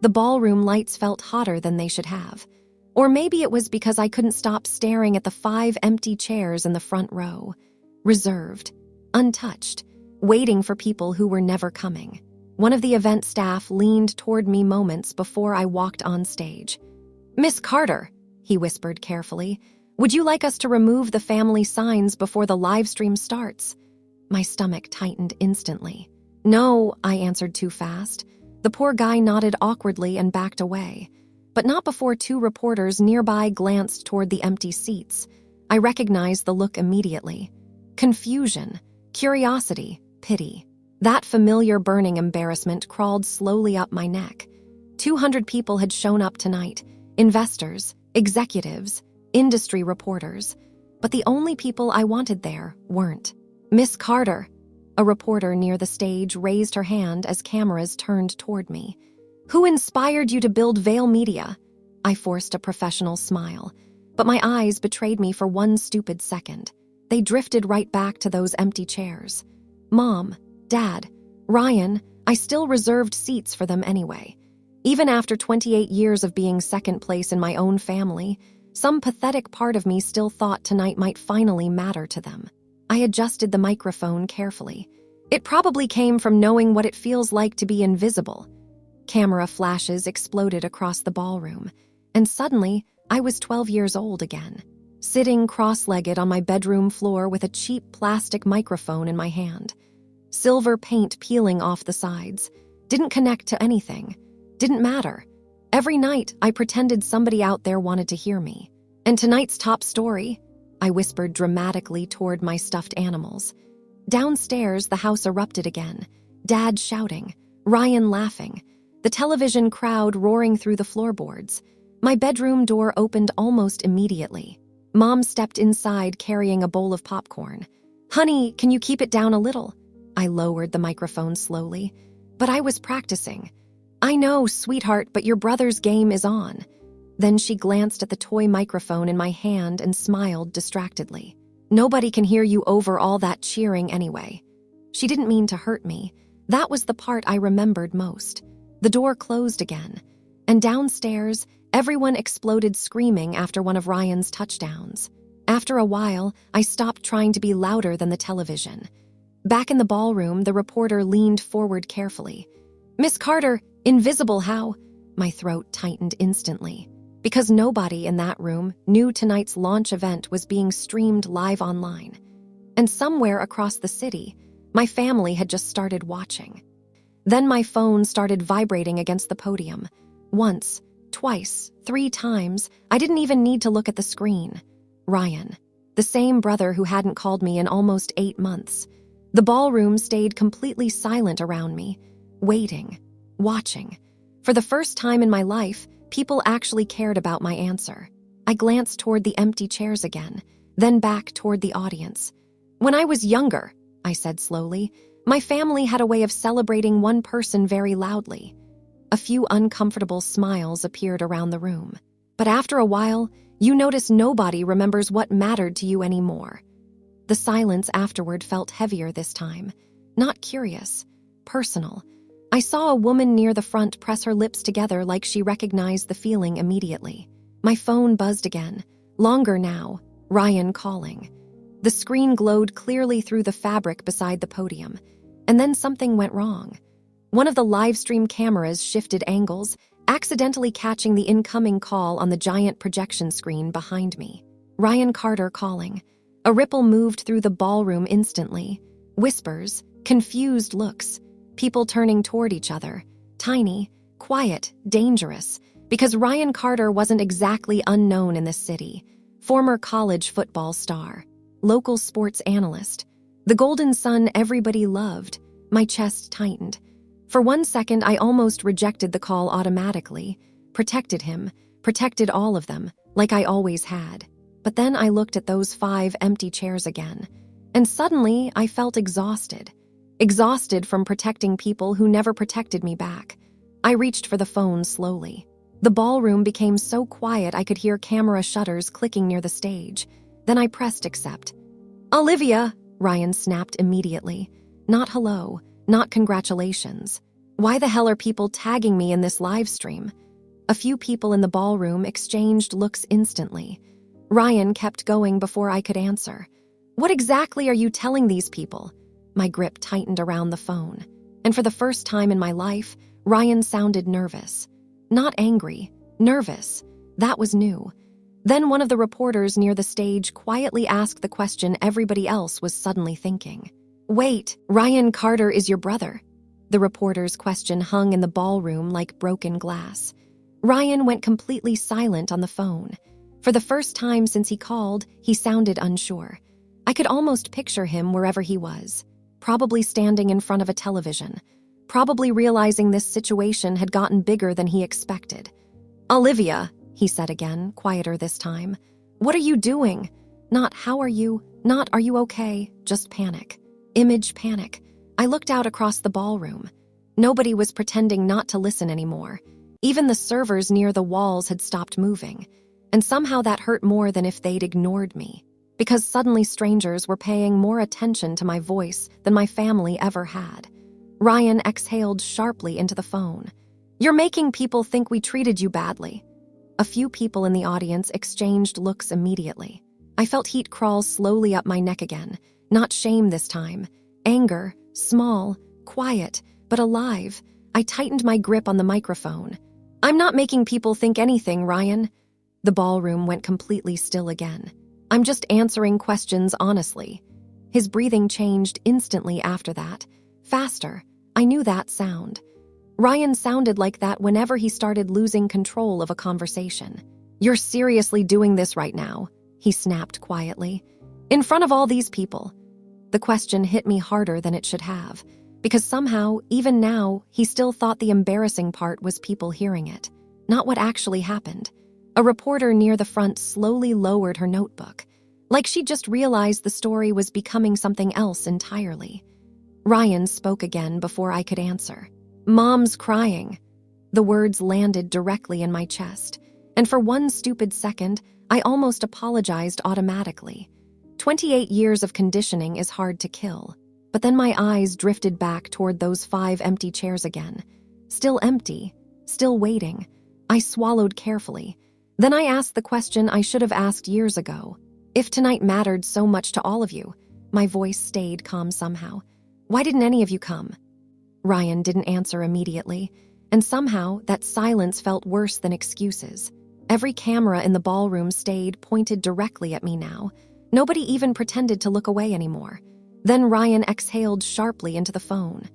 The ballroom lights felt hotter than they should have. Or maybe it was because I couldn't stop staring at the 5 empty chairs in the front row. Reserved, untouched, waiting for people who were never coming. One of the event staff leaned toward me moments before I walked on stage. "Miss Carter," he whispered carefully, "would you like us to remove the family signs before the live stream starts?" My stomach tightened instantly. "No," I answered too fast. The poor guy nodded awkwardly and backed away. But not before 2 reporters nearby glanced toward the empty seats. I recognized the look immediately. Confusion, curiosity, pity. That familiar burning embarrassment crawled slowly up my neck. 200 people had shown up tonight. Investors, executives, industry reporters. But the only people I wanted there weren't. "Miss Carter," a reporter near the stage raised her hand as cameras turned toward me. "Who inspired you to build Veil Media?" I forced a professional smile, but my eyes betrayed me for one stupid second. They drifted right back to those empty chairs. Mom, Dad, Ryan, I still reserved seats for them anyway. Even after 28 years of being second place in my own family, some pathetic part of me still thought tonight might finally matter to them. I adjusted the microphone carefully. It probably came from knowing what it feels like to be invisible. Camera flashes exploded across the ballroom, and suddenly I was 12 years old again, sitting cross-legged on my bedroom floor with a cheap plastic microphone in my hand. Silver paint peeling off the sides. Didn't connect to anything. Didn't matter. Every night, I pretended somebody out there wanted to hear me. And tonight's top story, I whispered dramatically toward my stuffed animals. Downstairs, the house erupted again. Dad shouting, Ryan laughing, the television crowd roaring through the floorboards. My bedroom door opened almost immediately. Mom stepped inside carrying a bowl of popcorn. "Honey, can you keep it down a little?" I lowered the microphone slowly. "But I was practicing." "I know, sweetheart, but your brother's game is on." Then she glanced at the toy microphone in my hand and smiled distractedly. "Nobody can hear you over all that cheering anyway." She didn't mean to hurt me. That was the part I remembered most. The door closed again, and downstairs, everyone exploded screaming after one of Ryan's touchdowns. After a while, I stopped trying to be louder than the television. Back in the ballroom, the reporter leaned forward carefully. "Miss Carter, invisible how?" My throat tightened instantly, because nobody in that room knew tonight's launch event was being streamed live online. And somewhere across the city, my family had just started watching. Then my phone started vibrating against the podium. Once, twice, 3 times, I didn't even need to look at the screen. Ryan, the same brother who hadn't called me in almost 8 months. The ballroom stayed completely silent around me, waiting, watching. For the first time in my life, people actually cared about my answer. I glanced toward the empty chairs again, then back toward the audience. "When I was younger," I said slowly, "my family had a way of celebrating one person very loudly." A few uncomfortable smiles appeared around the room. "But after a while, you notice nobody remembers what mattered to you anymore." The silence afterward felt heavier this time. Not curious, personal. I saw a woman near the front press her lips together like she recognized the feeling immediately. My phone buzzed again. Longer now. Ryan calling. The screen glowed clearly through the fabric beside the podium. And then something went wrong. One of the live stream cameras shifted angles, accidentally catching the incoming call on the giant projection screen behind me. Ryan Carter calling. A ripple moved through the ballroom instantly. Whispers, confused looks, people turning toward each other. Tiny, quiet, dangerous, because Ryan Carter wasn't exactly unknown in this city. Former college football star, local sports analyst, the golden son everybody loved. My chest tightened. For 1 second, I almost rejected the call automatically, protected him, protected all of them, like I always had. But then I looked at those 5 empty chairs again, and suddenly I felt exhausted. Exhausted from protecting people who never protected me back. I reached for the phone slowly. The ballroom became so quiet I could hear camera shutters clicking near the stage. Then I pressed accept. "Olivia," Ryan snapped immediately. Not hello, not congratulations. Why the hell are people tagging me in this live stream? A few people in the ballroom exchanged looks instantly. Ryan kept going before I could answer. What exactly are you telling these people? My grip tightened around the phone. And for the first time in my life, Ryan sounded nervous. Not angry, nervous. That was new. Then one of the reporters near the stage quietly asked the question everybody else was suddenly thinking. Wait, Ryan Carter is your brother? The reporter's question hung in the ballroom like broken glass. Ryan went completely silent on the phone. For the first time since he called, he sounded unsure. I could almost picture him wherever he was, probably standing in front of a television, probably realizing this situation had gotten bigger than he expected. Olivia, he said again, quieter this time. What are you doing? Not how are you, not are you okay, just panic. Image panic. I looked out across the ballroom. Nobody was pretending not to listen anymore. Even the servers near the walls had stopped moving. And somehow that hurt more than if they'd ignored me. Because suddenly strangers were paying more attention to my voice than my family ever had. Ryan exhaled sharply into the phone. You're making people think we treated you badly. A few people in the audience exchanged looks immediately. I felt heat crawl slowly up my neck again. Not shame this time. Anger, small, quiet, but alive. I tightened my grip on the microphone. I'm not making people think anything, Ryan. The ballroom went completely still again. I'm just answering questions honestly. His breathing changed instantly after that. Faster. I knew that sound. Ryan sounded like that whenever he started losing control of a conversation. You're seriously doing this right now, he snapped quietly. In front of all these people. The question hit me harder than it should have, because somehow, even now, he still thought the embarrassing part was people hearing it, not what actually happened. A reporter near the front slowly lowered her notebook, like she just realized the story was becoming something else entirely. Ryan spoke again before I could answer. Mom's crying. The words landed directly in my chest, and for one stupid second, I almost apologized automatically. 28 years of conditioning is hard to kill. But then my eyes drifted back toward those 5 empty chairs again. Still empty, still waiting. I swallowed carefully. Then I asked the question I should have asked years ago. If tonight mattered so much to all of you, my voice stayed calm somehow. Why didn't any of you come? Ryan didn't answer immediately, and somehow that silence felt worse than excuses. Every camera in the ballroom stayed pointed directly at me now. Nobody even pretended to look away anymore. Then Ryan exhaled sharply into the phone.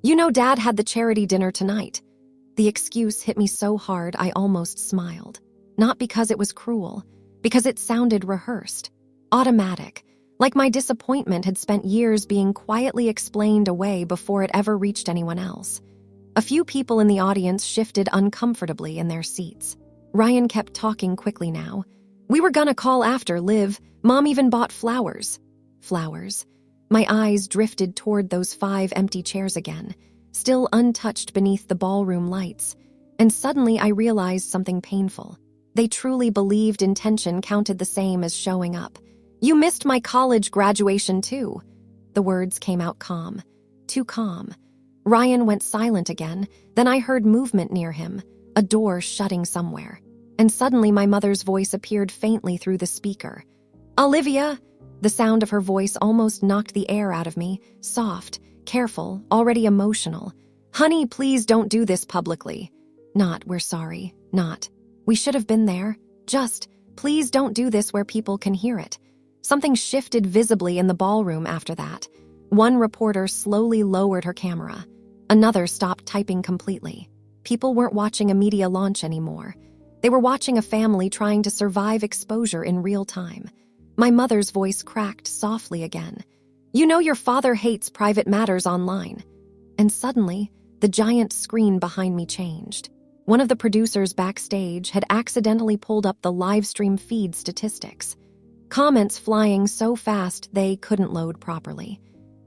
You know Dad had the charity dinner tonight. The excuse hit me so hard I almost smiled. Not because it was cruel, because it sounded rehearsed, automatic, like my disappointment had spent years being quietly explained away before it ever reached anyone else. A few people in the audience shifted uncomfortably in their seats. Ryan kept talking quickly now. We were gonna call after, Liv. Mom even bought flowers. Flowers. My eyes drifted toward those 5 empty chairs again, still untouched beneath the ballroom lights, and suddenly I realized something painful. They truly believed intention counted the same as showing up. You missed my college graduation too. The words came out calm, too calm. Ryan went silent again, then I heard movement near him, a door shutting somewhere. And suddenly my mother's voice appeared faintly through the speaker. Olivia! The sound of her voice almost knocked the air out of me, soft, careful, already emotional. Honey, please don't do this publicly. Not, we're sorry, not. We should have been there. Just, please don't do this where people can hear it. Something shifted visibly in the ballroom after that. One reporter slowly lowered her camera. Another stopped typing completely. People weren't watching a media launch anymore. They were watching a family trying to survive exposure in real time. My mother's voice cracked softly again. You know your father hates private matters online. And suddenly, the giant screen behind me changed. One of the producers backstage had accidentally pulled up the live stream feed statistics. Comments flying so fast they couldn't load properly.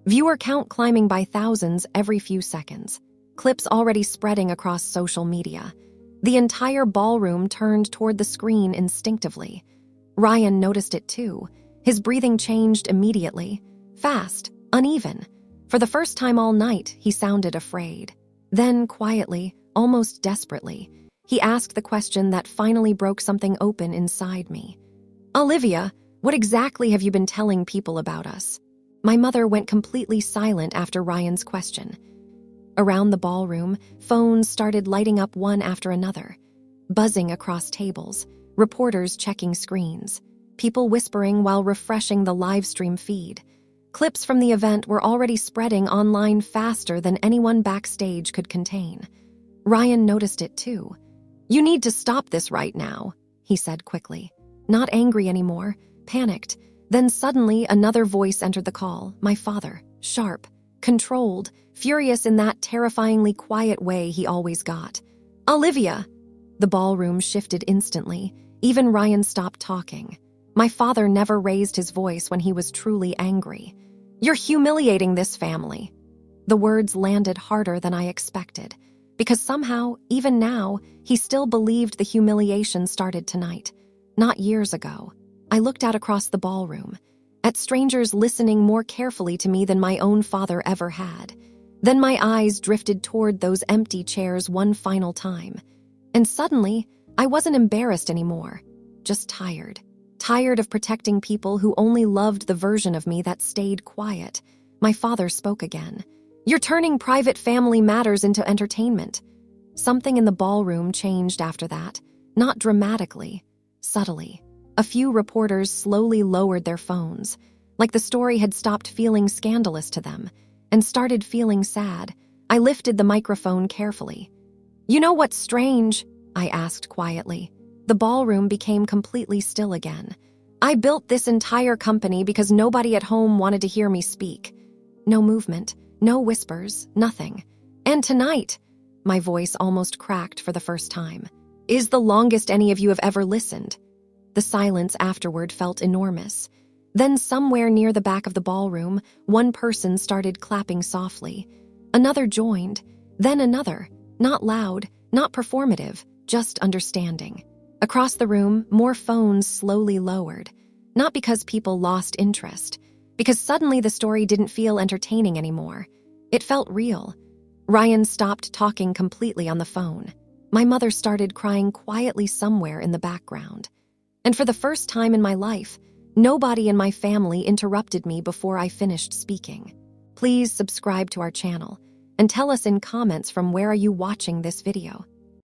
Viewer count climbing by thousands every few seconds. Clips already spreading across social media. The entire ballroom turned toward the screen instinctively. Ryan noticed it too. His breathing changed immediately. Fast, uneven. For the first time all night, he sounded afraid. Then, quietly, almost desperately, he asked the question that finally broke something open inside me. "Olivia, what exactly have you been telling people about us?" My mother went completely silent after Ryan's question. Around the ballroom, phones started lighting up one after another, buzzing across tables, reporters checking screens, people whispering while refreshing the livestream feed. Clips from the event were already spreading online faster than anyone backstage could contain. Ryan noticed it too. "You need to stop this right now," he said quickly. Not angry anymore, panicked. Then suddenly another voice entered the call, my father, sharp, controlled, furious in that terrifyingly quiet way he always got. "Olivia!" The ballroom shifted instantly. Even Ryan stopped talking. My father never raised his voice when he was truly angry. "You're humiliating this family." The words landed harder than I expected, because somehow, even now, he still believed the humiliation started tonight, not years ago. I looked out across the ballroom, at strangers listening more carefully to me than my own father ever had. Then my eyes drifted toward those empty chairs one final time. And suddenly, I wasn't embarrassed anymore, just tired. Tired of protecting people who only loved the version of me that stayed quiet. My father spoke again. "You're turning private family matters into entertainment." Something in the ballroom changed after that, not dramatically, subtly. A few reporters slowly lowered their phones, like the story had stopped feeling scandalous to them, and started feeling sad. I lifted the microphone carefully. "You know what's strange?" I asked quietly. The ballroom became completely still again. "I built this entire company because nobody at home wanted to hear me speak." No movement, no whispers, nothing. "And tonight," my voice almost cracked for the first time, "is the longest any of you have ever listened." The silence afterward felt enormous. Then somewhere near the back of the ballroom, one person started clapping softly. Another joined, then another, not loud, not performative, just understanding. Across the room, more phones slowly lowered, not because people lost interest, because suddenly the story didn't feel entertaining anymore. It felt real. Ryan stopped talking completely on the phone. My mother started crying quietly somewhere in the background. And for the first time in my life, nobody in my family interrupted me before I finished speaking. Please subscribe to our channel and tell us in comments from where are you watching this video.